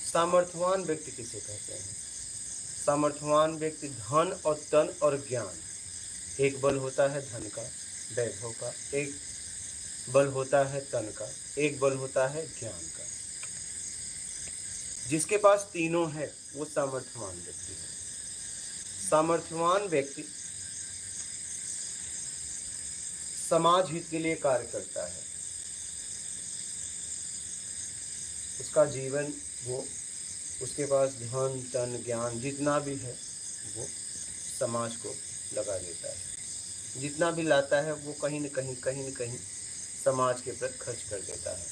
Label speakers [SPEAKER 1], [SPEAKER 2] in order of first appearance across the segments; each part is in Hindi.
[SPEAKER 1] सामर्थ्यवान व्यक्ति किसे कहते हैं? सामर्थ्यवान व्यक्ति धन और तन और ज्ञान, एक बल होता है धन का, वैभव का, एक बल होता है तन का, एक बल होता है ज्ञान का। जिसके पास तीनों है वो सामर्थ्यवान व्यक्ति है। सामर्थ्यवान व्यक्ति समाज हित के लिए कार्य करता है। उसका जीवन, वो उसके पास धन तन ज्ञान जितना भी है वो समाज को लगा देता है। जितना भी लाता है वो कहीं न कहीं समाज के प्रति खर्च कर देता है।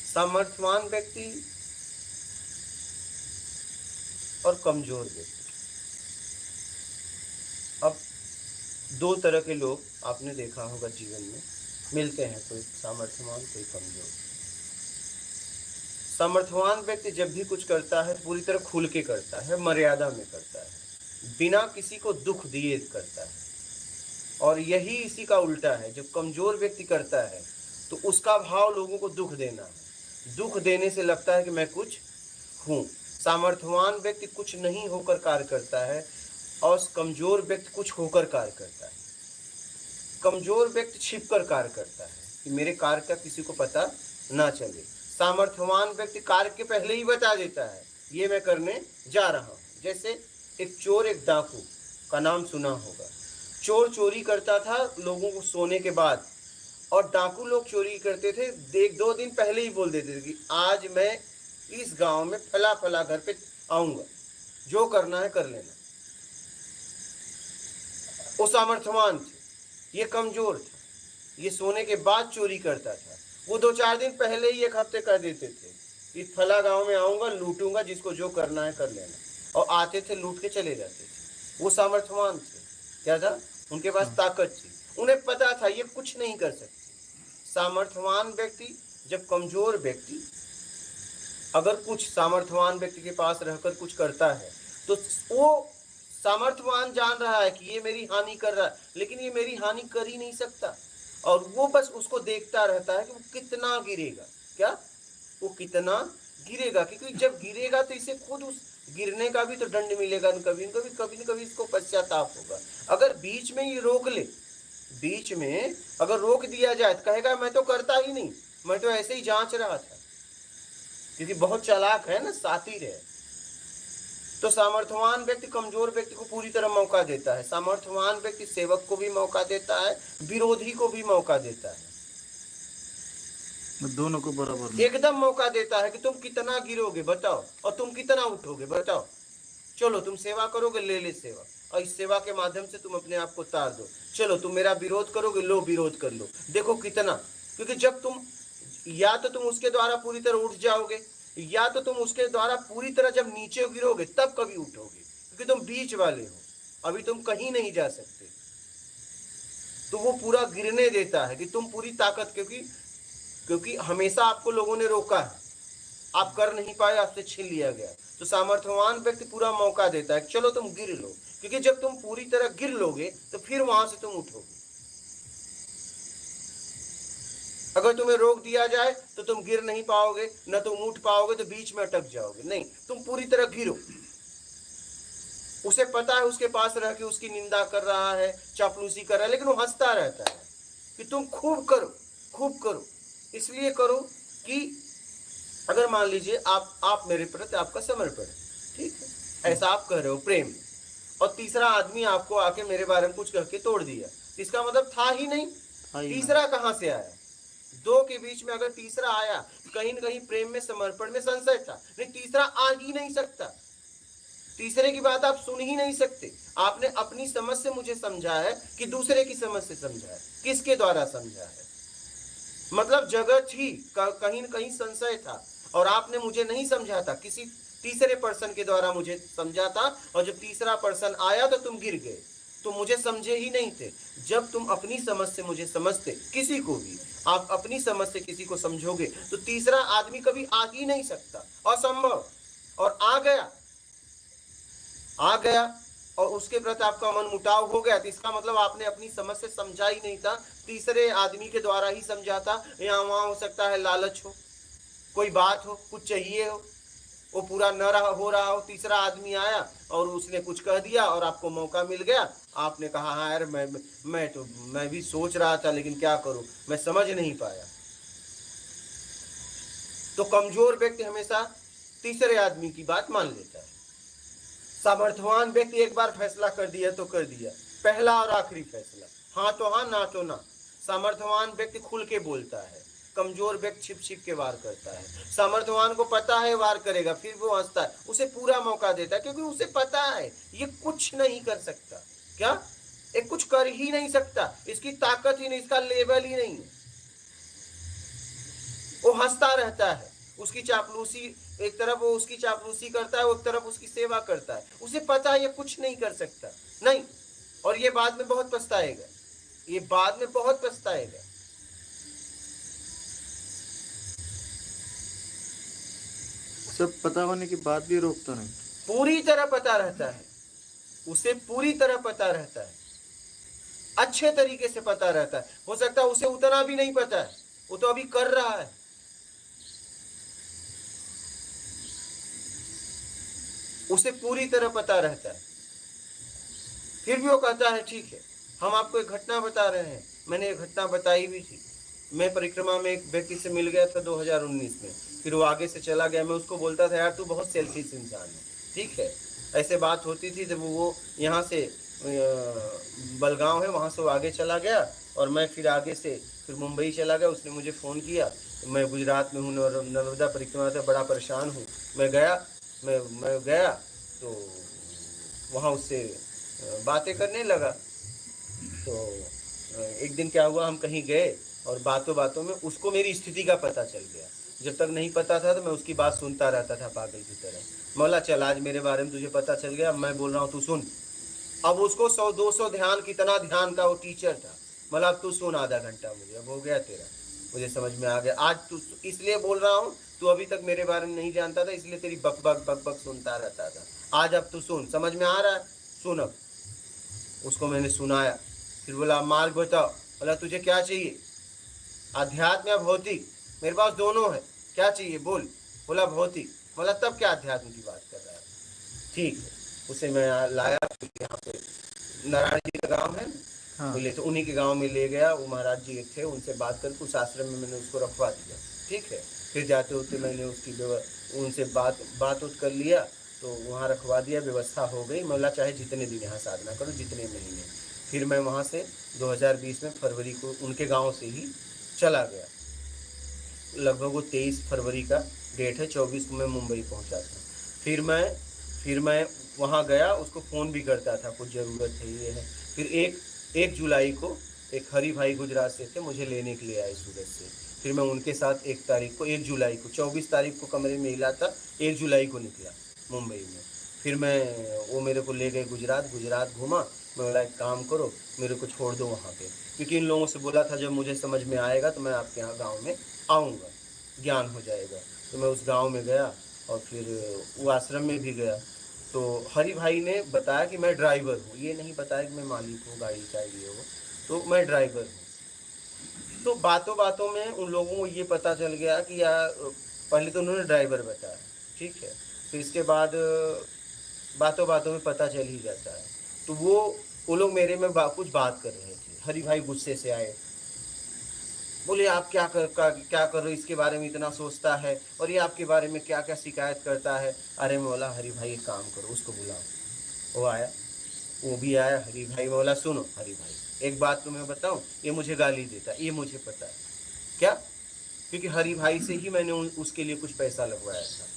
[SPEAKER 1] सामर्थ्यवान व्यक्ति और कमजोर व्यक्ति, अब दो तरह के लोग आपने देखा होगा जीवन में मिलते हैं, कोई सामर्थ्यवान कोई कमजोर। सामर्थ्यवान व्यक्ति जब भी कुछ करता है पूरी तरह खुल के करता है, मर्यादा में करता है, बिना किसी को दुख दिए करता है। और यही इसी का उल्टा है, जब कमजोर व्यक्ति करता है तो उसका भाव लोगों को दुख देना है। दुख देने से लगता है कि मैं कुछ हूँ। सामर्थ्यवान व्यक्ति कुछ नहीं होकर कार्य करता है और कमजोर व्यक्ति कुछ होकर कार्य करता है। कमजोर व्यक्ति छिपकर कार्य करता है कि मेरे कार्य का किसी को पता ना चले। सामर्थ्यवान व्यक्ति कार्य के पहले ही बता देता है ये मैं करने जा रहा हूँ। जैसे एक चोर, एक डाकू का नाम सुना होगा। चोर चोरी करता था लोगों को सोने के बाद, और डाकू लोग चोरी करते थे 1-2 दिन पहले ही बोल देते थे कि आज मैं इस गांव में फला फला घर पे आऊंगा, जो करना है कर लेना। वो सामर्थ्यवान थे, ये कमजोर था। ये सोने के बाद चोरी करता था। वो 2-4 दिन पहले ही, 1 हफ्ते कर देते थे इस फला गांव में आऊंगा, लूटूंगा, जिसको जो करना है कर लेना। और आते थे, लूट के चले जाते थे। वो सामर्थ्यवान थे। क्या था? उनके पास ताकत थी। उन्हें पता था ये कुछ नहीं कर सकते। सामर्थ्यवान व्यक्ति जब कमजोर व्यक्ति अगर कुछ सामर्थ्यवान व्यक्ति के पास रहकर कुछ करता है तो वो सामर्थ्यवान जान रहा है कि ये मेरी हानि कर रहा है, लेकिन ये मेरी हानि कर ही नहीं सकता। और वो बस उसको देखता रहता है कि वो कितना गिरेगा। क्या? वो कितना गिरेगा, क्योंकि जब गिरेगा तो इसे खुद उस गिरने का भी तो दंड मिलेगा। कभी न कभी इसको पश्चाताप होगा। अगर बीच में ये रोक ले, बीच में अगर रोक दिया जाए तो कहेगा मैं तो करता ही नहीं, मैं तो ऐसे ही जांच रहा था, क्योंकि बहुत चालाक है ना, शातिर है। तो सामर्थ्यवान व्यक्ति कमजोर व्यक्ति को पूरी तरह मौका देता है। सामर्थ्यवान व्यक्ति सेवक को भी मौका देता है, विरोधी को भी मौका देता है,
[SPEAKER 2] दोनों को बराबर
[SPEAKER 1] एकदम मौका देता है कि तुम कितना गिरोगे बताओ, और तुम कितना उठोगे बताओ। चलो तुम सेवा करोगे, ले ले सेवा, और इस सेवा के माध्यम से तुम अपने आप को तार दो। चलो तुम मेरा विरोध करोगे, लो विरोध कर लो, देखो कितना। क्योंकि जब तुम या तो तुम उसके द्वारा पूरी तरह उठ जाओगे, या तो तुम उसके द्वारा पूरी तरह जब नीचे गिरोगे तब कभी उठोगे, क्योंकि तुम बीच वाले हो, अभी तुम कहीं नहीं जा सकते। तो वो पूरा गिरने देता है कि तुम पूरी ताकत, क्योंकि हमेशा आपको लोगों ने रोका है, आप कर नहीं पाए, आपसे छीन लिया गया। तो सामर्थ्यवान व्यक्ति पूरा मौका देता है, चलो तुम गिर लो, क्योंकि जब तुम पूरी तरह गिर लोगे तो फिर वहां से तुम उठोगे। अगर तुम्हें रोक दिया जाए तो तुम गिर नहीं पाओगे, न तुम उठ पाओगे, तो बीच में अटक जाओगे। नहीं, तुम पूरी तरह गिरो। उसे पता है उसके पास रह के उसकी निंदा कर रहा है, चापलूसी कर रहा है, लेकिन वो हंसता रहता है कि तुम खूब करो, खूब करो। इसलिए करो कि अगर मान लीजिए आप मेरे प्रति आपका समर्पण है, ठीक है, ऐसा आप कह रहे हो प्रेम, और तीसरा आदमी आपको आके मेरे बारे में कुछ कह के तोड़ दिया, इसका मतलब था ही नहीं। तीसरा कहां से आया? दो के बीच में अगर तीसरा आया, कहीं न कहीं प्रेम में, समर्पण में संशय था। नहीं, तीसरा आ ही नहीं सकता। तीसरे की बात आप सुन ही नहीं सकते। आपने अपनी समझ से मुझे समझा है कि दूसरे की समझ से समझा है? किसके द्वारा समझा है? मतलब जगह थी, कहीं न कहीं संशय था, और आपने मुझे नहीं समझा था, किसी तीसरे पर्सन के द्वारा मुझे समझा था। और जब तीसरा पर्सन आया तो तुम गिर गए, तो मुझे समझे ही नहीं थे। जब तुम अपनी समझ से मुझे समझते, किसी को भी आप अपनी समझ से किसी को समझोगे, तो तीसरा आदमी कभी आ ही नहीं सकता, असंभव। और आ गया और उसके प्रति आपका मन मुटाव हो गया, तो इसका मतलब आपने अपनी समझ से समझा ही नहीं था, तीसरे आदमी के द्वारा ही समझा था। यहाँ वहां हो सकता है लालच हो, कोई बात हो, कुछ चाहिए हो, वो पूरा न रहा हो रहा हो, तीसरा आदमी आया और उसने कुछ कह दिया और आपको मौका मिल गया, आपने कहा हाँ यार मैं भी सोच रहा था लेकिन क्या करूं, मैं समझ नहीं पाया। तो कमजोर व्यक्ति हमेशा तीसरे आदमी की बात मान लेता है। सामर्थ्यवान व्यक्ति एक बार फैसला कर दिया तो कर दिया, पहला और आखिरी फैसला, हाँ तो हाँ, ना तो ना। सामर्थ्यवान व्यक्ति खुल के बोलता है, कमजोर व्यक्ति छिप छिप के वार करता है। सामर्थ्यवान को पता है वार करेगा, फिर वो हंसता है, उसे पूरा मौका देता है, क्योंकि उसे पता है ये कुछ नहीं कर सकता। क्या? ये कुछ कर ही नहीं सकता, इसकी ताकत ही नहीं, इसका लेवल ही नहीं है। वो हंसता रहता है, उसकी चापलूसी, एक तरफ वो उसकी चापलूसी करता है, एक तरफ उसकी सेवा करता है। उसे पता है ये कुछ नहीं कर सकता, नहीं, और ये बाद में बहुत पछताएगा, ये बाद में बहुत पछताएगा।
[SPEAKER 2] सब पता होने के बाद भी रोकता नहीं?
[SPEAKER 1] पूरी तरह पता रहता है, उसे पूरी तरह पता रहता है, अच्छे तरीके से पता रहता है। हो सकता है उसे उतना भी नहीं पता है, वो तो अभी कर रहा है। उसे पूरी तरह पता रहता है, फिर भी वो कहता है ठीक है, हम आपको एक घटना बता रहे हैं। मैंने एक घटना बताई भी थी। मैं परिक्रमा में एक व्यक्ति से मिल गया था 2019 में, फिर वो आगे से चला गया। मैं उसको बोलता था यार तू बहुत सेल्फिश इंसान है, ठीक है, ऐसे बात होती थी। जब वो यहाँ से बलगांव है, वहाँ से वो आगे चला गया और मैं फिर आगे से फिर मुंबई चला गया। उसने मुझे फ़ोन किया, मैं गुजरात में हूँ, नर्मदा परिक्रमा से बड़ा परेशान हूँ। मैं गया तो वहाँ उससे बातें करने लगा। तो एक दिन क्या हुआ, हम कहीं गए और बातों बातों में उसको मेरी स्थिति का पता चल गया। जब तक नहीं पता था तो मैं उसकी बात सुनता रहता था पागल की तरह। मौला चल, आज मेरे बारे में तुझे पता चल गया, मैं बोल रहा हूँ तू सुन। अब उसको 100-200 ध्यान, कितना ध्यान का वो टीचर था। मतलब तू सुन आधा घंटा, मुझे अब हो गया तेरा, मुझे समझ में आ गया। आज तू इसलिए बोल रहा हूँ, तू अभी तक मेरे बारे में नहीं जानता था, इसलिए तेरी बक बक बक बक सुनता रहता था। आज अब तू सुन, समझ में आ रहा है, सुन अब। उसको मैंने सुनाया, फिर बोला मार्ग बताओ। बोला तुझे क्या चाहिए, अध्यात्म या भौतिक? मेरे पास दोनों है, क्या चाहिए बोल। बोला भौतिक। बोला तब क्या अध्यात्म की बात कर रहा है? ठीक है, उसे मैं लाया, यहाँ पे नारायण जी का गाँव है,
[SPEAKER 2] हाँ।
[SPEAKER 1] बोले तो उन्हीं के गांव में ले गया। वो महाराज जी एक थे, उनसे बात करके उस आश्रम में मैंने उसको रखवा दिया। ठीक है, फिर जाते होते मैंने उसकी उनसे बात कर लिया, तो वहाँ रखवा दिया, व्यवस्था हो गई। मैं बोला चाहे जितने दिन यहाँ साधना करो, जितने महीने। फिर मैं वहाँ से 2020 में फरवरी को उनके गाँव से ही चला गया। लगभग वो 23 फरवरी का डेट है, 24 को मैं मुंबई पहुँचा था। फिर मैं वहाँ गया, उसको फ़ोन भी करता था, कुछ ज़रूरत है ये है। फिर 1 जुलाई को एक हरी भाई गुजरात से थे, मुझे लेने के लिए आए सूरत से। फिर मैं उनके साथ 1 जुलाई को 24 तारीख को कमरे में हिला था, 1 जुलाई को निकला मुंबई में। फिर वो मेरे को ले गए गुजरात घूमा। मैं बोला एक काम करो, मेरे को छोड़ दो वहाँ पे, क्योंकि इन लोगों से बोला था जब मुझे समझ में आएगा तो मैं आपके यहाँ गाँव में आऊँगा, ज्ञान हो जाएगा। तो मैं उस गाँव में गया और फिर वो आश्रम में भी गया। तो हरि भाई ने बताया कि मैं ड्राइवर हूँ, ये नहीं बताया कि मैं मालिक हूँ, गाड़ी चाहिए हो, तो मैं ड्राइवर हूँ। तो बातों बातों में उन लोगों को ये पता चल गया कि यार, पहले तो उन्होंने ड्राइवर बताया, ठीक है, फिर इसके बाद बातों बातों में पता चल ही जाता है। तो वो लोग मेरे में कुछ बात कर रहे थे। हरि भाई गुस्से से आए, बोले आप क्या कर रहे हो, इसके बारे में इतना सोचता है और ये आपके बारे में क्या क्या शिकायत करता है। अरे मौला हरि भाई एक काम करो, उसको बुलाओ। वो आया, वो भी आया। हरि भाई बोला सुनो हरि भाई, एक बात तुम्हें बताऊं, ये मुझे गाली देता है, ये मुझे पता है। क्या? क्योंकि हरि भाई से ही मैंने उसके लिए कुछ पैसा लगवाया था।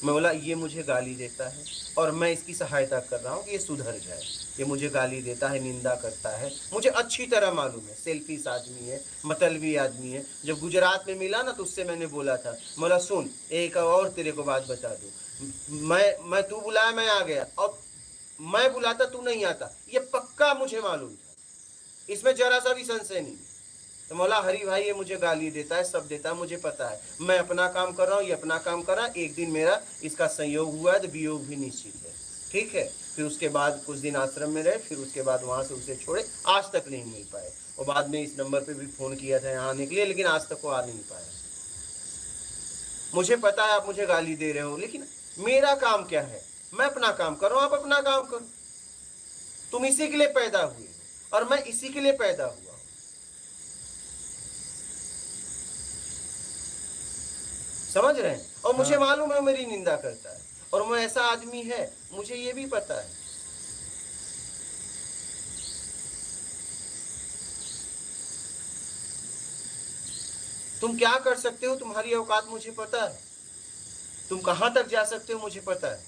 [SPEAKER 1] मैं बोला ये मुझे गाली देता है और मैं इसकी सहायता कर रहा हूँ कि ये सुधर जाए। ये मुझे गाली देता है, निंदा करता है, मुझे अच्छी तरह मालूम है, सेल्फिश आदमी है, मतलबी आदमी है। जब गुजरात में मिला ना तो उससे मैंने बोला था, बोला सुन एक और तेरे को बात बता दूँ, मैं तू बुलाया मैं आ गया, और मैं बुलाता तू नहीं आता, ये पक्का मुझे मालूम था, इसमें जरा सा भी संशय नहीं। तो मौला हरि भाई ये मुझे गाली देता है, सब देता है, मुझे पता है, मैं अपना काम कर रहा हूँ, ये अपना काम कर रहा है, एक दिन मेरा इसका संयोग हुआ है तो वियोग भी निश्चित है। ठीक है, फिर उसके बाद कुछ दिन आश्रम में रहे, फिर उसके बाद वहाँ से उसे छोड़े, आज तक नहीं मिल पाए। और बाद में इस नंबर पे भी फ़ोन किया था यहाँ आने के लिए, लेकिन आज तक वो आ नहीं पाया। मुझे पता है आप मुझे गाली दे रहे हो, लेकिन मेरा काम क्या है? मैं अपना काम करो, आप अपना काम करो। तुम इसी के लिए पैदा हुए हो और मैं इसी के लिए पैदा हुआ हूं। समझ रहे हैं? और मुझे
[SPEAKER 2] हाँ।
[SPEAKER 1] मालूम है मेरी निंदा करता है, और मैं ऐसा आदमी है, मुझे ये भी पता है। तुम क्या कर सकते हो, तुम्हारी औकात मुझे पता है। तुम कहां तक जा सकते हो मुझे पता है।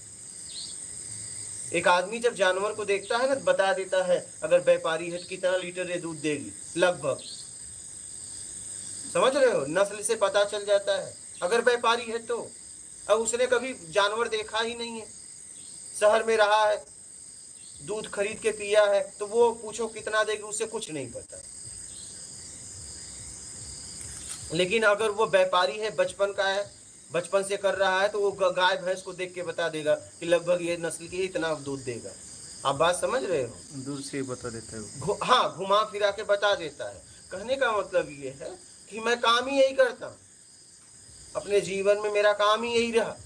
[SPEAKER 1] एक आदमी जब जानवर को देखता है ना, बता देता है अगर व्यापारी है तो कितना लीटर ये दूध देगी लगभग। समझ रहे हो? नस्ल से पता चल जाता है अगर व्यापारी है तो। अब उसने कभी जानवर देखा ही नहीं है, शहर में रहा है, दूध खरीद के पिया है, तो वो पूछो कितना देगी, उसे कुछ नहीं पता। लेकिन अगर वो व्यापारी है, बचपन का है, बचपन से कर रहा है, तो वो गाय भैंस को देख के बता देगा कि लगभग ये नस्ल की इतना दूध देगा। आप बात समझ रहे हो?
[SPEAKER 2] दूर से ही बता देता है वो।
[SPEAKER 1] हाँ, घुमा फिरा के बता देता है। कहने का मतलब ये है कि मैं काम ही यही करता हूं, अपने जीवन में मेरा काम ही यही रहा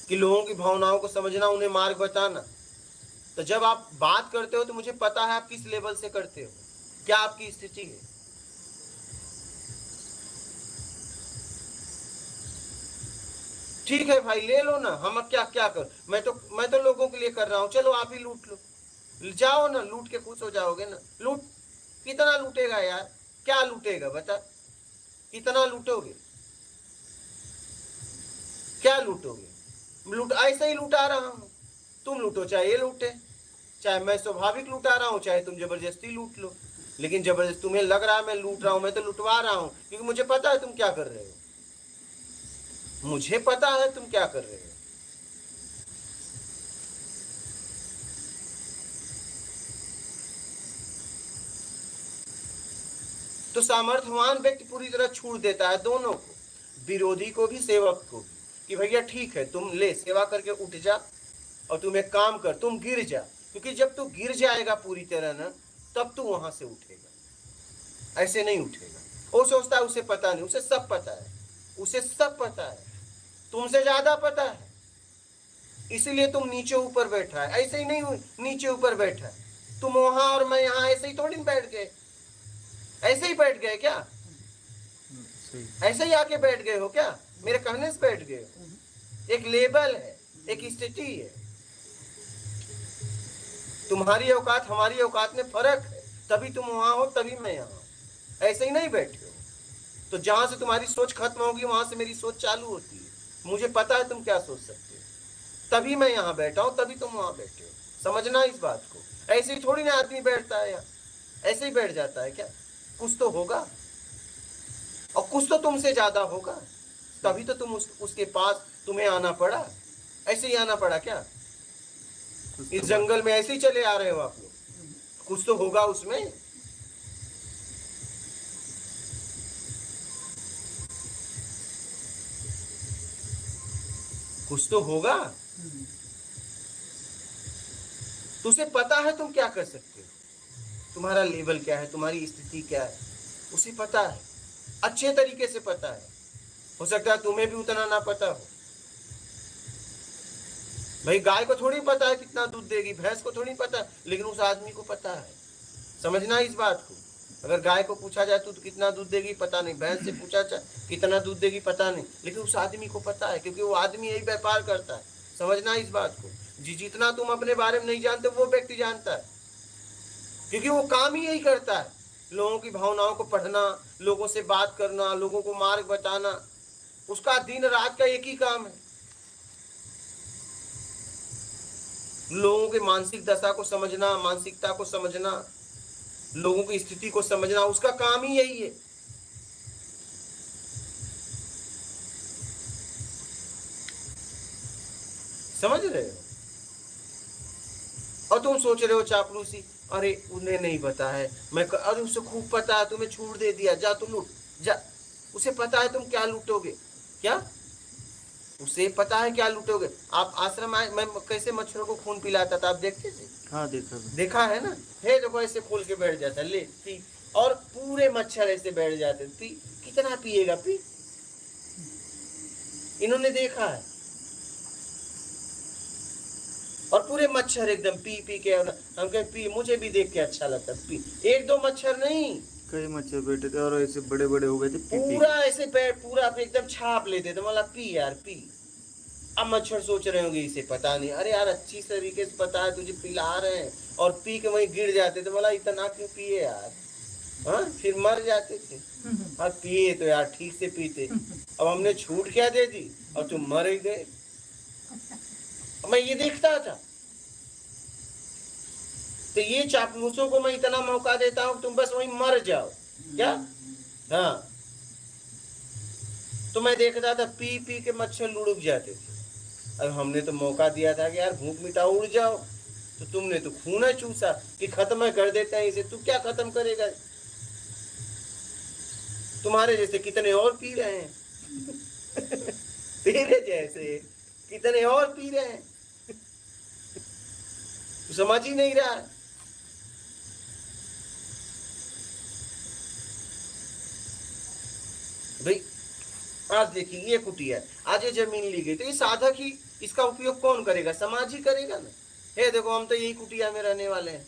[SPEAKER 1] कि लोगों की भावनाओं को समझना, उन्हें मार्ग बताना। तो जब आप बात करते हो तो मुझे पता है आप किस लेवल से करते हो, क्या आपकी स्थिति है। ठीक है भाई, ले लो ना, हम अब क्या क्या कर, मैं तो लोगों के लिए कर रहा हूं, चलो आप ही लूट लो, जाओ ना, लूट के खुश हो जाओगे ना। लूट, कितना लूटेगा यार? क्या लूटेगा बता, कितना लूटोगे? क्या लूटोगे? लूट ऐसे ही लुटा रहा हूं, तुम लूटो चाहे ये लूटे, चाहे मैं स्वाभाविक लुटा रहा हूं, चाहे तुम जबरदस्ती लूट लो। लेकिन जबरदस्ती तुम्हें लग रहा है मैं लूट रहा हूं, मैं तो लुटवा रहा हूं, क्योंकि मुझे पता है तुम क्या कर रहे हो। मुझे पता है तुम क्या कर रहे हो। तो सामर्थ्यवान व्यक्ति पूरी तरह छूट देता है दोनों को, विरोधी को भी सेवक को भी, कि भैया ठीक है तुम ले सेवा करके उठ जा, और तुम एक काम कर, तुम गिर जा, क्योंकि जब तू गिर जाएगा पूरी तरह ना, तब तू वहां से उठेगा, ऐसे नहीं उठेगा। वो सोचता है उसे पता नहीं, उसे सब पता है, उसे सब पता है, तुमसे ज्यादा पता है, इसीलिए तुम नीचे ऊपर बैठा है। ऐसे ही नहीं नीचे ऊपर बैठा है, तुम वहां और मैं यहाँ ऐसे ही थोड़ी बैठ गए, ऐसे ही बैठ गए क्या?
[SPEAKER 2] सही।
[SPEAKER 1] ऐसे ही आके बैठ गए हो क्या? मेरे कहने से बैठ गए हो? एक लेवल है, एक स्थिति है। तुम्हारी औकात हमारी औकात में फर्क है, तभी तुम वहां हो, तभी मैं यहाँ हूं। ऐसे ही नहीं बैठे हो। तो जहां से तुम्हारी सोच खत्म होगी, वहां से मेरी सोच चालू होती है। मुझे पता है तुम क्या सोच सकते हो, तभी मैं यहाँ बैठा हूं, तभी तुम वहां बैठे हो। समझना इस बात को। ऐसे ही थोड़ी ना आदमी बैठता है यहाँ, ऐसे ही बैठ जाता है क्या? कुछ तो होगा, और कुछ तो तुमसे ज्यादा होगा, तभी तो तुम उसके पास तुम्हें आना पड़ा। ऐसे ही आना पड़ा क्या? इस जंगल में ऐसे ही चले आ रहे हो आप लोग? कुछ तो होगा उसमें। कुछ तो होगा। तो उसे पता है तुम क्या कर सकते हो, तुम्हारा लेवल क्या है, तुम्हारी स्थिति क्या है, उसे पता है, अच्छे तरीके से पता है। हो सकता है तुम्हें भी उतना ना पता हो। भाई गाय को थोड़ी पता है कितना दूध देगी, भैंस को थोड़ी पता है, लेकिन उस आदमी को पता है। समझना इस बात को। अगर गाय को पूछा जाए तो कितना दूध देगी पता नहीं, भैंस से पूछा जाए कितना दूध देगी पता नहीं, लेकिन उस आदमी को पता है, क्योंकि वो आदमी यही व्यापार करता है। समझना इस बात को। जितना तुम अपने बारे में नहीं जानते वो व्यक्ति जानता है, क्योंकि वो काम ही यही करता है, लोगों की भावनाओं को पढ़ना, लोगों से बात करना, लोगों को मार्ग बताना। उसका दिन रात का एक ही काम है, लोगों की मानसिक दशा को समझना, मानसिकता को समझना, लोगों की स्थिति को समझना, उसका काम ही यही है। समझ रहे हो? और तुम सोच रहे हो चापलूसी, अरे उन्हें नहीं पता है, मैं अरे उसे खूब पता है, तुम्हें छूट दे दिया, जा तू लूट जा। उसे पता है तुम क्या लूटोगे, क्या उसे पता है क्या लूटोगे? आप आश्रम आए, मैं कैसे मच्छरों को खून पिलाता था, आप देखते थे?
[SPEAKER 2] हाँ देखा।
[SPEAKER 1] देखा है ना? हे देखो ऐसे खोल के बैठ जाता, ले पी, और पूरे मच्छर ऐसे बैठ जाते, पी, कितना पिएगा, पी, इन्होंने देखा है। और पूरे मच्छर एकदम पी पी के, हम कहे पी, मुझे भी देख के अच्छा लगता पी, एक दो मच्छर नहीं,
[SPEAKER 2] कई मच्छर बैठे थे और ऐसे बड़े बड़े हो गए थे, पी पी
[SPEAKER 1] पूरा ऐसे पैर पूरा एकदम छाप लेते थे, मतलब पी यार पी। अब मच्छर सोच रहे होंगे इसे पता नहीं, अरे यार अच्छी तरीके से पता है तुझे पिला रहे हैं, और पी के वहीं गिर जाते थे, बोला इतना क्यों पिए यार, हाँ फिर मर जाते थे। हाँ पिए तो यार ठीक से पीते, अब हमने छूट क्या दे दी और तुम मर ही गए। मैं ये देखता था, तो ये चापलूसों को मैं इतना मौका देता हूं तुम बस वहीं मर जाओ क्या। हाँ तो मैं देखता था पी पी के मच्छर लुढ़क जाते थे। अब हमने तो मौका दिया था कि यार भूख मिटा उड़ जाओ, तो तुमने तो खून चूसा कि खत्म कर देते हैं इसे, तू क्या खत्म करेगा, तुम्हारे जैसे कितने और पी रहे हैं तेरे जैसे कितने और पी रहे हैं, तू समझ ही नहीं रहा है। भाई आज देखिए ये कुटिया है, आज ये जमीन ली गई, तो ये साधक ही इसका उपयोग कौन करेगा, समाज ही करेगा ना। ये देखो हम तो यही कुटिया में रहने वाले हैं,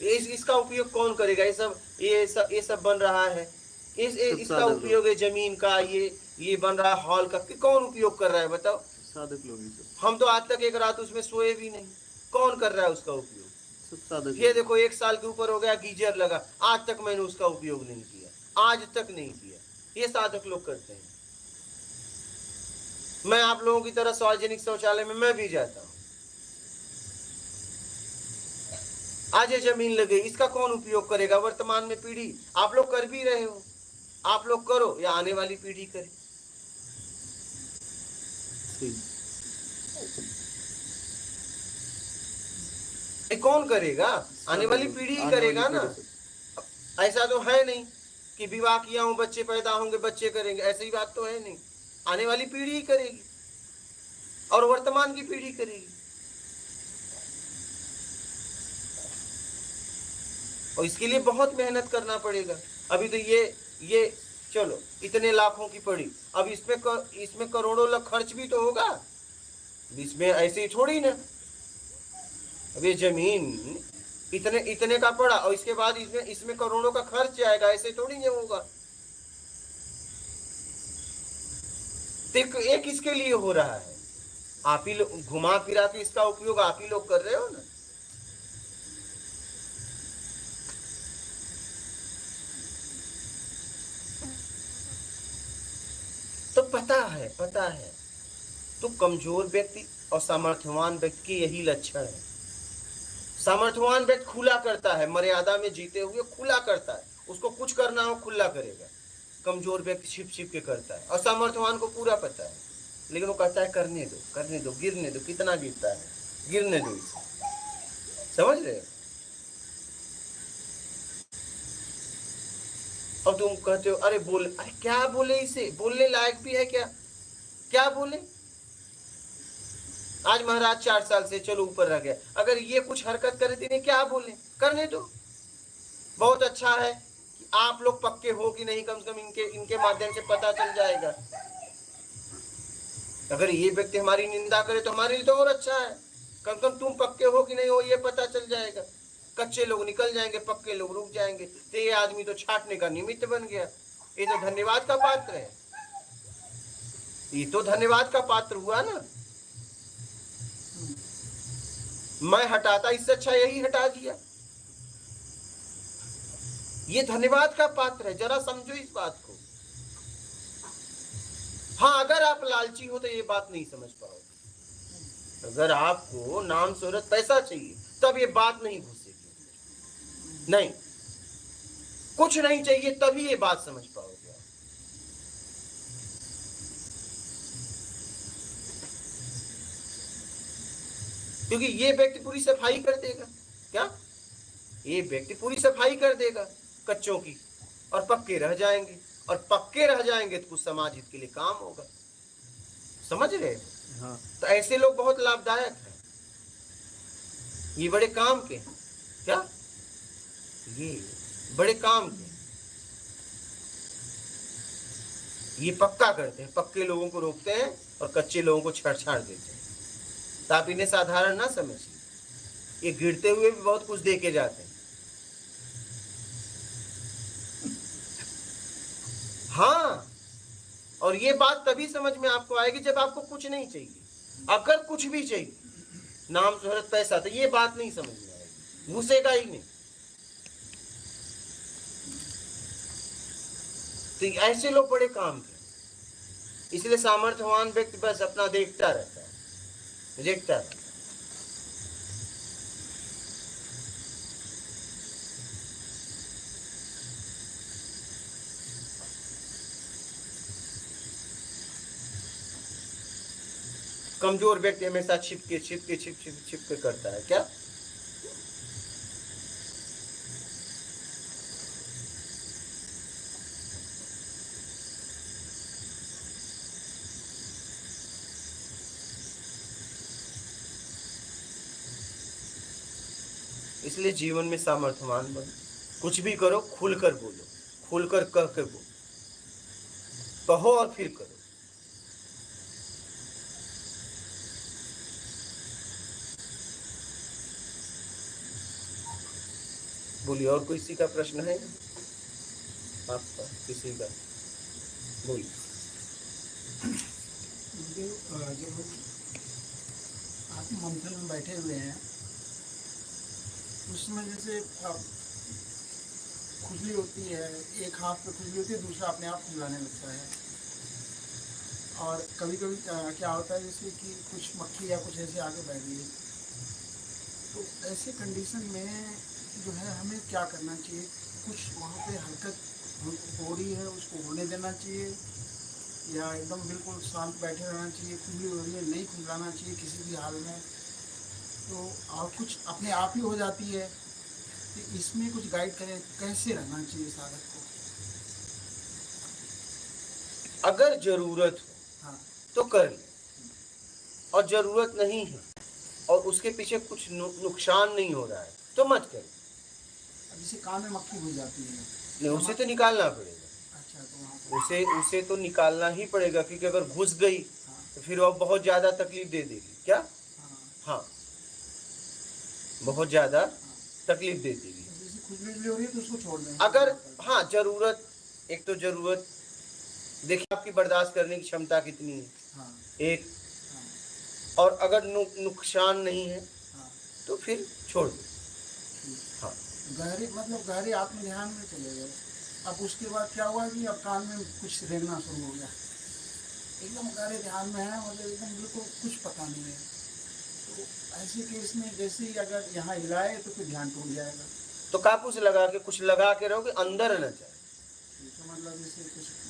[SPEAKER 1] इसका उपयोग कौन करेगा, ये सब बन रहा है, इसका उपयोग है जमीन का, ये बन रहा है हॉल का, कि कौन उपयोग कर रहा है बताओ,
[SPEAKER 2] साधक लोग ही सब।
[SPEAKER 1] हम तो आज तक एक रात उसमें सोए भी नहीं, कौन कर रहा है उसका उपयोग,
[SPEAKER 2] सब साधक।
[SPEAKER 1] ये देखो 1 साल के ऊपर हो गया गीजर लगा, आज तक मैंने उसका उपयोग नहीं किया, आज तक नहीं किया, ये साधक लोग करते हैं। मैं आप लोगों की तरह सार्वजनिक शौचालय में मैं भी जाता हूं, आज ये जमीन लगे, इसका कौन उपयोग करेगा, वर्तमान में पीढ़ी, आप लोग कर भी रहे हो, आप लोग करो या आने वाली पीढ़ी करे, कौन करेगा, आने वाली पीढ़ी ही करेगा ना। ऐसा तो है नहीं कि विवाह किया हूं बच्चे पैदा होंगे बच्चे करेंगे, ऐसी बात तो है नहीं, आने वाली पीढ़ी ही करेगी और वर्तमान की पीढ़ी करेगी। और इसके लिए बहुत मेहनत करना पड़ेगा। अभी तो ये चलो इतने लाखों की पड़ी, अब इसमें करोड़ों लाख खर्च भी तो होगा, इसमें ऐसे ही थोड़ी ना। अब ये जमीन इतने का पड़ा और इसके बाद इसमें करोड़ों का खर्च आएगा, ऐसे थोड़ी नहीं होगा। ये किसके लिए हो रहा है, आप ही लोग घुमा फिरा के इसका उपयोग आप ही लोग कर रहे हो ना। तो पता है तो कमजोर व्यक्ति और सामर्थ्यवान व्यक्ति के यही लक्षण है। सामर्थ्यवान व्यक्ति खुला करता है, मर्यादा में जीते हुए खुला करता है, उसको कुछ करना हो खुला करेगा। कमजोर व्यक्ति छिप छिप के करता है, और सामर्थ्यवान को पूरा पता है, लेकिन वो कहता है करने दो गिरने दो, कितना गिरता है गिरने दो इसे, समझ रहे हो। और तुम कहते हो अरे क्या बोले, इसे बोलने लायक भी है क्या बोले। आज महाराज 4 साल से चलो ऊपर रह गया, अगर ये कुछ हरकत करे तो क्या बोले, करने दो। बहुत अच्छा है कि आप लोग पक्के हो कि नहीं, कम से कम इनके माध्यम से पता चल जाएगा। अगर ये व्यक्ति हमारी निंदा करे तो हमारे लिए तो और अच्छा है, कम से कम तुम पक्के हो कि नहीं हो ये पता चल जाएगा। कच्चे लोग निकल जाएंगे, पक्के लोग रुक जाएंगे, तो ये आदमी तो छाटने का निमित्त बन गया, ये तो धन्यवाद का पात्र है, ये तो धन्यवाद का पात्र हुआ ना। मैं हटाता, इससे अच्छा यही हटा दिया, ये धन्यवाद का पात्र है, जरा समझो इस बात को। हाँ अगर आप लालची हो तो ये बात नहीं समझ पाओगे, अगर आपको नाम शोहरत पैसा चाहिए तब ये बात नहीं घुसेगी, नहीं कुछ नहीं चाहिए तभी ये बात समझ पाओगे। क्योंकि ये व्यक्ति पूरी सफाई कर देगा, क्या ये व्यक्ति पूरी सफाई कर देगा कच्चों की, और पक्के रह जाएंगे, और पक्के रह जाएंगे तो कुछ समाज हित के लिए काम होगा, समझ रहे।
[SPEAKER 2] हाँ।
[SPEAKER 1] तो ऐसे लोग बहुत लाभदायक हैं, ये बड़े काम के, क्या ये बड़े काम के। ये पक्का करते हैं, पक्के लोगों को रोकते हैं और कच्चे लोगों को छेड़छाड़ देते हैं। तो आप इन्हें साधारण ना समझिए, ये गिरते हुए भी बहुत कुछ दे के जाते हैं। हाँ, और ये बात तभी समझ में आपको आएगी जब आपको कुछ नहीं चाहिए। अगर कुछ भी चाहिए, नाम शोहरत पैसा, तो ये बात नहीं समझ में आएगी, घुसेगा ही नहीं। तो ऐसे लोग बड़े काम के, इसलिए सामर्थ्यवान व्यक्ति बस अपना देखता रहता है, देखता रहता है। कमजोर व्यक्ति हमेशा छिपके करता है क्या? इसलिए जीवन में सामर्थ्यवान बनो, कुछ भी करो खुलकर बोलो, खुलकर कह के बोलो, कहो और फिर करो। बोलिए, और कोई किसी का प्रश्न है आपका? किसी का बोलिए।
[SPEAKER 3] जब आप मंथन में बैठे हुए हैं उसमें जैसे खुजली होती है, एक हाथ पे खुजली होती है, दूसरा अपने आप खुजलाने लगता है। और कभी कभी क्या होता है जैसे कि कुछ मक्खी या कुछ ऐसे आगे बैठ गई, तो ऐसे कंडीशन में जो है हमें क्या करना चाहिए? कुछ वहाँ पे हरकत हो रही है उसको होने देना चाहिए, या एकदम बिल्कुल शांत बैठे रहना चाहिए? खुजली हो रही है, नहीं खुजलाना चाहिए किसी भी हाल में, तो और कुछ अपने आप ही हो जाती है। तो इसमें कुछ गाइड करें, कैसे रहना चाहिए साधक को?
[SPEAKER 1] अगर जरूरत हो
[SPEAKER 3] हाँ,
[SPEAKER 1] तो कर ले, और जरूरत नहीं है और उसके पीछे कुछ नुकसान नहीं हो रहा है तो मत कर।
[SPEAKER 3] अब जैसे कान में मक्खी घुस जाती है,
[SPEAKER 1] नहीं, उसे तो निकालना पड़ेगा।
[SPEAKER 3] अच्छा, तो वहाँ पे
[SPEAKER 1] उसे तो निकालना ही पड़ेगा, क्योंकि अगर घुस गई
[SPEAKER 3] हाँ,
[SPEAKER 1] तो फिर वो बहुत ज्यादा तकलीफ दे देगी। क्या?
[SPEAKER 3] हाँ,
[SPEAKER 1] हाँ, बहुत ज्यादा
[SPEAKER 3] हाँ।
[SPEAKER 1] तकलीफ दे देगी।
[SPEAKER 3] जैसे खुजली हो रही है तो उसको छोड़ दें।
[SPEAKER 1] अगर हाँ जरूरत, एक तो जरूरत देखिए आपकी बर्दाश्त करने की क्षमता कितनी है,
[SPEAKER 3] हाँ,
[SPEAKER 1] एक,
[SPEAKER 3] हाँ,
[SPEAKER 1] और अगर नुकसान नहीं है
[SPEAKER 3] हाँ,
[SPEAKER 1] तो फिर छोड़ दो।
[SPEAKER 3] ठीक।
[SPEAKER 1] हाँ,
[SPEAKER 3] गहरे आत्म ध्यान में चले गए। अब उसके बाद क्या हुआ कि अब कान में कुछ रेंगना शुरू हो गया, एकदम गहरे ध्यान में है, मतलब एकदम बिल्कुल कुछ पता नहीं है। तो ऐसे केस में जैसे ही अगर यहाँ हिलाए तो फिर ध्यान टूट जाएगा।
[SPEAKER 1] तो कापूस लगा के कुछ लगा के रहो कि अंदर न जाए।
[SPEAKER 3] तो मतलब जैसे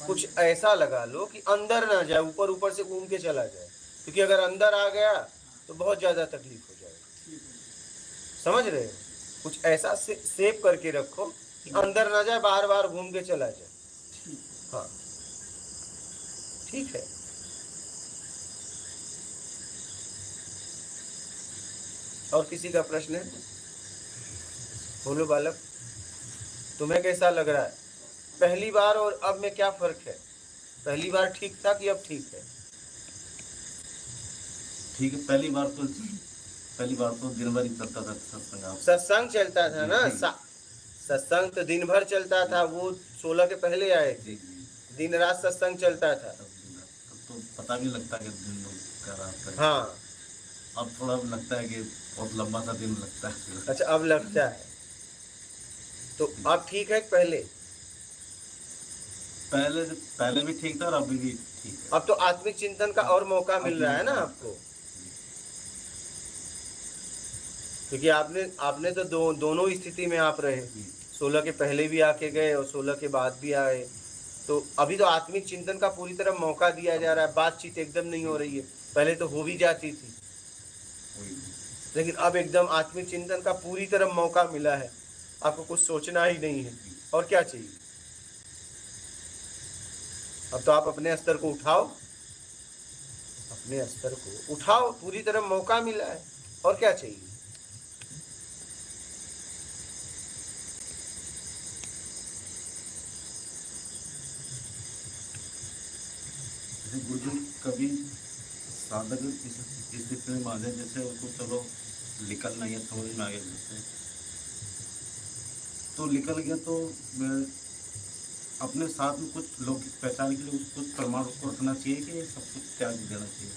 [SPEAKER 1] कुछ ऐसा लगा लो कि अंदर ना जाए, ऊपर ऊपर से घूम के चला जाए, क्योंकि अगर अंदर आ गया तो बहुत ज्यादा तकलीफ हो जाएगी।
[SPEAKER 3] ठीक है।
[SPEAKER 1] समझ रहे हो? कुछ ऐसा सेव करके रखो कि अंदर ना जाए, बार बार घूम के चला जाए।
[SPEAKER 3] ठीक।
[SPEAKER 1] हाँ, ठीक है। और किसी का प्रश्न है? बोलो बालक, तुम्हें कैसा लग रहा है? पहली बार और अब में क्या फर्क है? पहली बार ठीक था कि अब ठीक है?
[SPEAKER 4] ठीक है, पहली बार तो दिन भर ही चलता था सत्संग। आप
[SPEAKER 1] सत्संग चलता था ना,
[SPEAKER 4] जी।
[SPEAKER 1] सत्संग तो दिन भर चलता था। वो 16 के पहले आए थे,
[SPEAKER 4] जी।
[SPEAKER 1] दिन रात सत्संग चलता था।
[SPEAKER 4] तब तो पता भी लगता है कि दिन का रात का।
[SPEAKER 1] हाँ,
[SPEAKER 4] अब थोड़ा लगता है कि बहुत लंबा सा दिन लगता है।
[SPEAKER 1] अच्छा, अब लगता है। तो अब ठीक है पहले?
[SPEAKER 4] पहले भी ठीक था और अभी भी ठीक है।
[SPEAKER 1] अब तो आत्मिक चिंतन का और मौका मिल रहा है ना आपको, क्योंकि आपने तो दोनों स्थिति में आप रहे। 16 के पहले भी आके गए और 16 के बाद भी आए, तो अभी तो आत्मिक चिंतन का पूरी तरह मौका दिया जा रहा है। बातचीत एकदम नहीं हो रही है, पहले तो हो भी जाती थी, लेकिन अब एकदम आत्मिक चिंतन का पूरी तरह मौका मिला है। आपको कुछ सोचना ही नहीं है, और क्या चाहिए? अब तो आप अपने स्तर को उठाओ, अपने स्तर को उठाओ, पूरी तरह मौका मिला है, और क्या चाहिए?
[SPEAKER 4] जैसे गुरुजी कभी साधक इस स्थिति में आ जाए, जैसे उसको चलो निकलना है, समझ में आ गया जैसे, तो निकल गया तो मैं अपने साथ में कुछ लोग पहचान के लिए कुछ प्रमाण उसको रखना चाहिए कि ये सब कुछ त्याग देना चाहिए?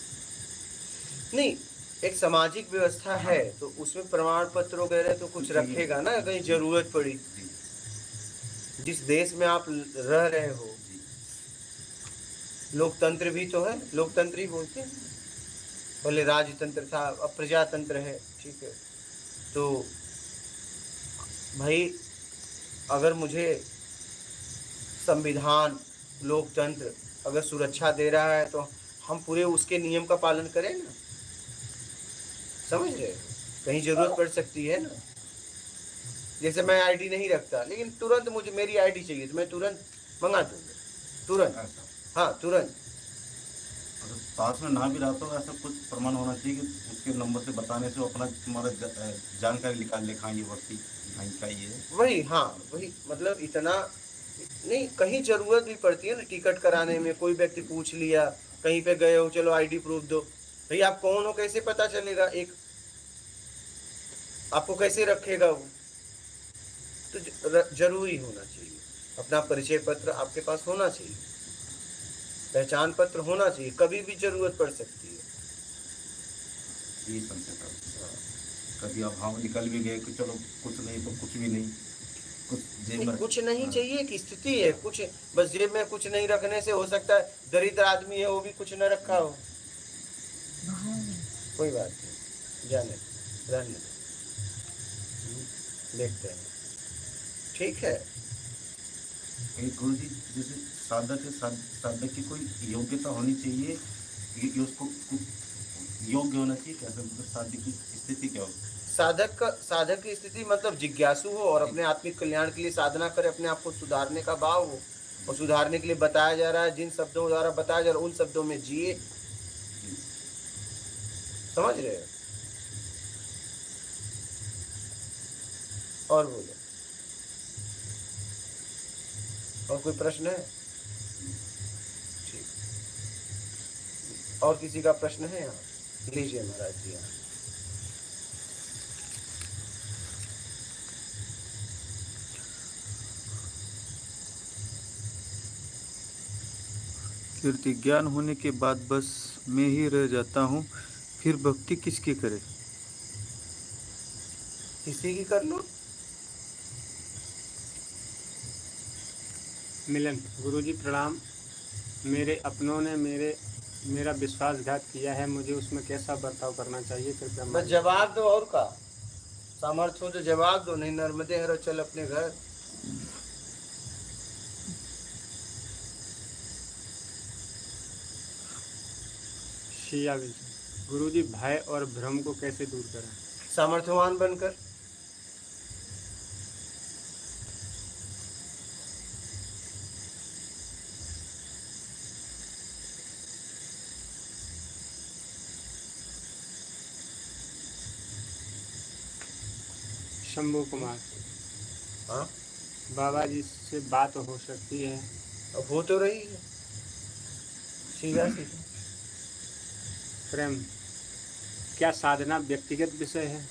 [SPEAKER 1] नहीं, एक सामाजिक व्यवस्था है तो उसमें प्रमाण पत्र वगैरह तो कुछ रखेगा ना, कहीं जरूरत पड़ी।
[SPEAKER 4] जी
[SPEAKER 1] जिस देश में आप रह रहे हो,
[SPEAKER 4] जी
[SPEAKER 1] लोकतंत्र भी तो है, लोकतंत्र ही बोलते हैं। पहले राजतंत्र था, अब प्रजातंत्र है, ठीक है। तो भाई अगर मुझे संविधान, लोकतंत्र अगर सुरक्षा दे रहा है तो हम पूरे उसके नियम का पालन करें ना। समझ रहे हो, कहीं जरूरत पड़ सकती है ना। जैसे मैं आईडी नहीं रखता, लेकिन तुरंत मुझे मेरी आईडी चाहिए तो मैं तुरंत मंगा दूंगा, तुरंत।
[SPEAKER 4] ऐसा
[SPEAKER 1] हाँ, तुरंत।
[SPEAKER 4] अगर पास में ना भी रहा तो ऐसा कुछ प्रमाण होना चाहिए कि उसके नंबर से बताने से वो अपना तुम्हारा जानकारी निकाल ले, हाँ ये व्यक्ति यहाँ का ही है।
[SPEAKER 1] वही, हाँ वही, मतलब इतना नहीं, कहीं जरूरत भी पड़ती है ना टिकट कराने में। कोई व्यक्ति पूछ लिया, कहीं पे गए हो, चलो आईडी प्रूफ दो। भाई आप कौन हो कैसे पता चलेगा? एक आपको कैसे रखेगा वो? तो जरूरी होना चाहिए, अपना परिचय पत्र आपके पास होना चाहिए, पहचान पत्र होना चाहिए, कभी भी जरूरत पड़ सकती है।
[SPEAKER 4] ये संशय था। कभी अब हाँ निकल भी गए कि चलो कुछ नहीं तो कुछ भी नहीं, कुछ जेब में
[SPEAKER 1] कुछ नहीं
[SPEAKER 4] हाँ,
[SPEAKER 1] चाहिए कि स्थिति है कुछ, बस जेब में कुछ नहीं रखने से हो सकता है दरिद्र आदमी है वो भी कुछ न रखा हो। कोई बात नहीं, जाने रहने दो, देखते हैं, ठीक है।
[SPEAKER 4] एक गुरु जी जैसे साधक है, साधक की कोई योग्यता होनी चाहिए कि उसको योग्य होना चाहिए, कैसे मतलब साधक की स्थिति क्या होगी?
[SPEAKER 1] साधक की स्थिति मतलब जिज्ञासु हो और अपने आत्मिक कल्याण के लिए साधना करे, अपने आप को सुधारने का भाव हो, और सुधारने के लिए बताया जा रहा है, जिन शब्दों द्वारा बताया जा रहा है उन शब्दों में जिए। समझ रहे हो? और बोलो, और कोई प्रश्न है? ठीक, और किसी का प्रश्न है यहाँ? लीजिए महाराज जी यहाँ।
[SPEAKER 2] कीर्ति, ज्ञान होने के बाद बस मैं ही रह जाता हूँ, फिर भक्ति किसकी करे?
[SPEAKER 1] किसी की कर लो।
[SPEAKER 5] मिलन, गुरुजी प्रणाम। मेरे अपनों ने मेरा विश्वासघात किया है, मुझे उसमें कैसा बर्ताव करना चाहिए कृपया
[SPEAKER 1] बस
[SPEAKER 5] मार्ग-
[SPEAKER 1] जवाब दो, और का सामर्थ्य हो तो जवाब दो, नहीं नर्मदे हरो चल अपने घर।
[SPEAKER 5] शिया विजय, गुरुजी भय और भ्रम को कैसे दूर करें?
[SPEAKER 1] सामर्थ्यवान बनकर।
[SPEAKER 5] शंभू कुमार,
[SPEAKER 1] हाँ,
[SPEAKER 5] बाबा जी से बात हो सकती है?
[SPEAKER 1] अब हो तो रही है, सीधा सीधा।
[SPEAKER 5] प्रेम, क्या साधना व्यक्तिगत विषय है?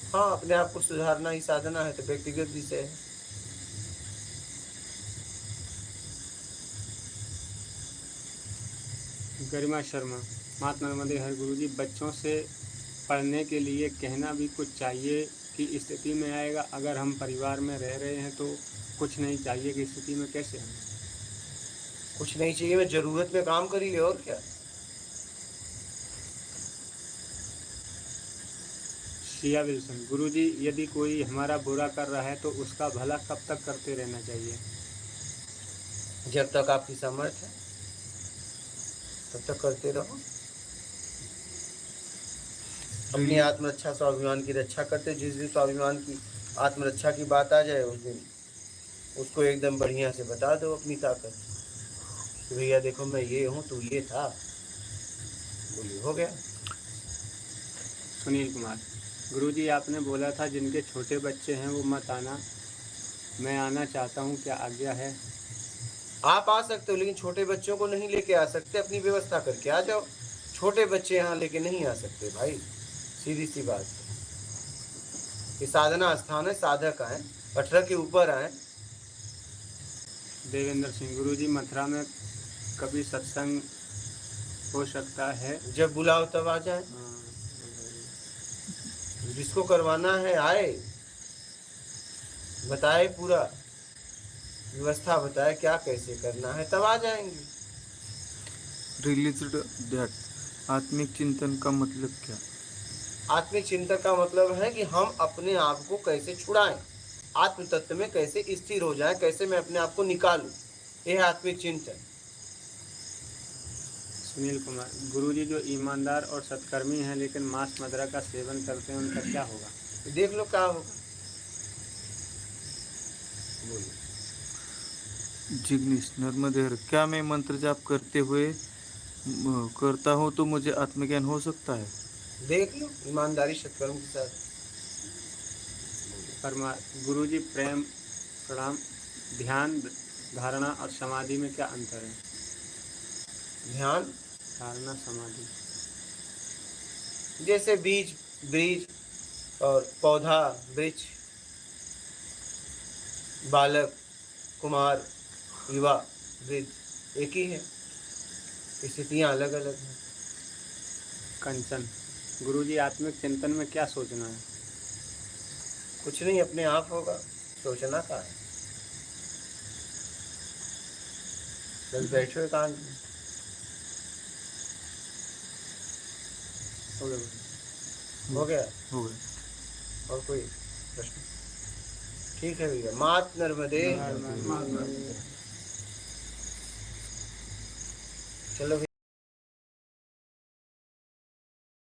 [SPEAKER 1] हाँ, अपने आप को सुधारना ही साधना है, तो व्यक्तिगत विषय है।
[SPEAKER 5] गरिमा शर्मा, माता नर्मदे हर गुरुजी, बच्चों से पढ़ने के लिए कहना भी कुछ चाहिए कि स्थिति में आएगा, अगर हम परिवार में रह रहे हैं तो कुछ नहीं चाहिए कि स्थिति में कैसे हम?
[SPEAKER 1] कुछ नहीं चाहिए, मैं जरूरत में काम करिए, और क्या।
[SPEAKER 5] शिया विल्सन, गुरुजी यदि कोई हमारा बुरा कर रहा है तो उसका भला कब तक करते रहना चाहिए?
[SPEAKER 1] जब तक आपकी सामर्थ्य है तब तक करते रहो। अपनी आत्मरक्षा स्वाभिमान की रक्षा करते। जिस दिन स्वाभिमान की आत्मरक्षा की बात आ जाए उस दिन उसको एकदम बढ़िया से बता दो अपनी ताकत कि भैया देखो मैं ये हूँ, तू ये था, बोलिए, हो गया।
[SPEAKER 5] सुनील कुमार, गुरुजी आपने बोला था जिनके छोटे बच्चे हैं वो मत आना, मैं आना चाहता हूँ, क्या आज्ञा है?
[SPEAKER 1] आप आ सकते हो, लेकिन छोटे बच्चों को नहीं लेके आ सकते, अपनी व्यवस्था करके आ जाओ। छोटे बच्चे यहाँ लेके नहीं आ सकते भाई, सीधी सी बात है। ये साधना स्थान है, साधक आए, 18 के ऊपर आए।
[SPEAKER 5] देवेंद्र सिंह गुरुजी, मथुरा में कभी सत्संग हो सकता है?
[SPEAKER 1] जब बुलाओ तब आ जाए, जिसको करवाना है आए, बताए पूरा व्यवस्था, बताए क्या कैसे करना है, तब आ जाएंगे।
[SPEAKER 2] रिलीज्ड दैट, आत्मिक चिंतन का मतलब क्या?
[SPEAKER 1] आत्मिक चिंतन का मतलब है कि हम अपने आप को कैसे छुड़ाएं, आत्म तत्व में कैसे स्थिर हो जाए, कैसे मैं अपने आप को निकालूं, यह है आत्मिक चिंतन।
[SPEAKER 5] सुनील कुमार गुरुजी, जो ईमानदार और सत्कर्मी हैं लेकिन मांस मदिरा का सेवन करते हैं, उनका क्या होगा?
[SPEAKER 1] देख लो क्या होगा। बोलिए।
[SPEAKER 2] जिग्नेश नर्मदेहर, क्या मैं मंत्र जाप करता हूँ तो मुझे आत्मज्ञान हो सकता है?
[SPEAKER 1] देख लो ईमानदारी सत्कर्म के साथ।
[SPEAKER 5] परमा गुरुजी, प्रेम प्रणाम, ध्यान धारणा और समाधि में क्या अंतर है?
[SPEAKER 1] ध्यान
[SPEAKER 5] धारणा समाधि।
[SPEAKER 1] जैसे बीज ब्रीज और पौधा वृक्ष, बालक कुमार युवा वृद्ध, एक ही है, स्थितियाँ अलग अलग हैं।
[SPEAKER 5] कंचन गुरुजी, आत्मिक चिंतन में क्या सोचना है?
[SPEAKER 1] कुछ नहीं, अपने आप होगा, सोचना का है। बस बैठो एकांत में।
[SPEAKER 5] हो गया।
[SPEAKER 1] हो गया।
[SPEAKER 2] हो गया।
[SPEAKER 1] और कोई प्रश्न? ठीक है भैया, मात नर्मदे। चलो भैया।